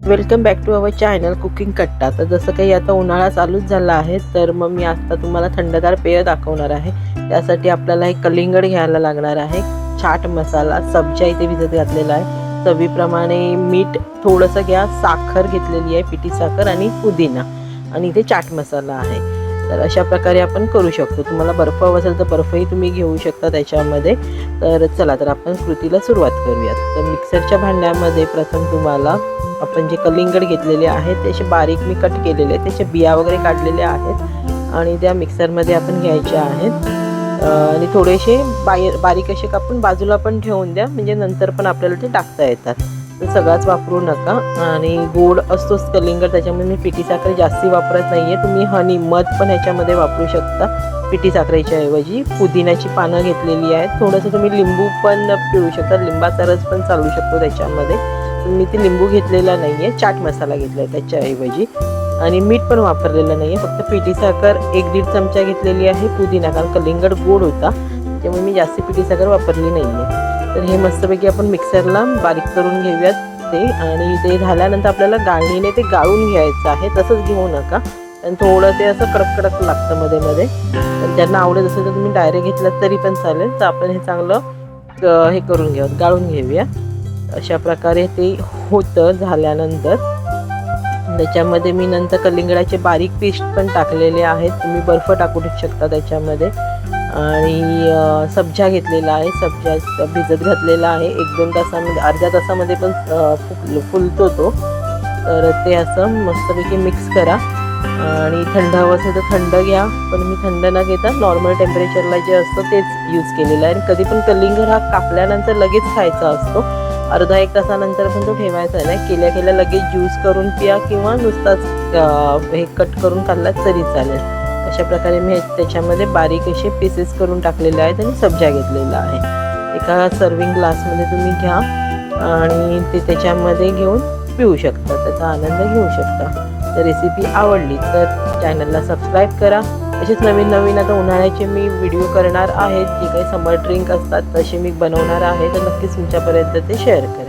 Welcome back to our channel cooking Katta. तर जसं काही आता उन्हाळा चालूच झाला आहे, तर मग मी आता तुम्हाला थंडगार पेय दाखवणार आहे। त्यासाठी आपल्याला एक कलिंगड घ्यायला लागणार आहे, चाट मसाला, सब्जा इथे भिजत घातलेला आहे, चवीप्रमाणे मीठ थोडंसं घ्या, साखर घेतलेली आहे, पिठी साखर आणि पुदिना, आणि इथे चाट मसाला आहे। तर अशा प्रकारे आपण करू शकतो। तुम्हाला बर्फ हवा असेल तर बर्फही तुम्ही घेऊ शकता त्याच्यामध्ये। तर चला तर आपण कृतीला सुरुवात करूयात। तर मिक्सरच्या भांड्यामध्ये प्रथम तुम्हाला आपण जे कलिंगड घेतलेले आहेत त्याचे बारीक मी कट केलेले आहेत, त्याचे बिया वगैरे काढलेले आहेत आणि त्या मिक्सरमध्ये आपण घ्यायच्या आहेत। आणि थोडेसे बारीक असे कापून बाजूला पण ठेवून द्या, म्हणजे नंतर पण आपल्याला ते टाकता येतात। तर सगळाच वापरू नका। आणि गोड असतोच कलिंगड, त्याच्यामुळे मी पिठी साखर जास्ती वापरत नाही आहे। तुम्ही हनी मध पण ह्याच्यामध्ये वापरू शकता पिठी साखरेच्या ऐवजी। पुदिन्याची पानं घेतलेली आहेत, थोडंसं तुम्ही लिंबू पण पिळू शकता, लिंबाचा रस पण चालू शकतो त्याच्यामध्ये। मी ते लिंबू घेतलेला नाही आहे, चाट मसाला घेतला आहे त्याच्याऐवजी, आणि मीठ पण वापरलेलं नाही आहे, फक्त पिठी साखर 1-1.5 चमचा घेतलेली आहे। पुदिना, कारण कलिंगड गोड होता त्यामुळे मी जास्ती पिठी साखर वापरली नाही आहे। तर हे मस्तपैकी आपण मिक्सरला बारीक करून घेऊयात ते, आणि ते झाल्यानंतर आपल्याला गाळणीने ते गाळून घ्यायचं आहे, तसंच घेऊ नका, आणि थोडं ते असं कडक कडक लागतं मध्ये मध्ये। तर ज्यांना आवडत असेल तर तुम्ही डायरेक्ट घेतलं तरी पण चालेल। तर आपण हे चांगलं हे करून घेऊयात, गाळून घेऊया। अशा प्रकारे ते होतं झाल्यानंतर त्याच्यामध्ये मी नंतर कलिंगडाचे बारीक पीस पण टाकलेले आहेत, तुम्ही बर्फ टाकू शकता त्याच्यामध्ये। आणि सब्जा घेतलेला आहे, सब्जा भिजत घातलेला आहे 1-2 तासामध्ये, अर्ध्या तासामध्ये पण फुलतो तो। तर ते असं मस्तपैकी मिक्स करा, आणि थंड हवं असेल तर थंड घ्या, पण मी थंड न घेता नॉर्मल टेम्परेचरला जे असतं तेच यूज केलेलं आहे। आणि कधी पण कलिंगड हा कापल्यानंतर लगेच खायचा असतो, अर्धा-1 तासानंतर पण तो ठेवायचा नाही। केल्या लगेच ज्यूस करून पिया, किंवा नुसताच हे कट करून खाल्ला तरी चालेल। अशा प्रकारे मी त्याच्यामध्ये बारीक असे पीसेस करून टाकलेले आहेत, आणि सब्जा घेतलेला आहे। एका सर्विंग ग्लासमध्ये तुम्ही घ्या आणि ते त्याच्यामध्ये घेऊन पिऊ शकता, त्याचा आनंद घेऊ शकता। तर रेसिपी आवडली तर चॅनलला सबस्क्राईब करा। असेच नवीन आता उन्हाळ्याचे मी व्हिडिओ करणार आहेत, जे काही समर ड्रिंक असतात तसे मी बनवणार आहे, तर नक्कीच तुमच्यापर्यंत ते शेअर करा।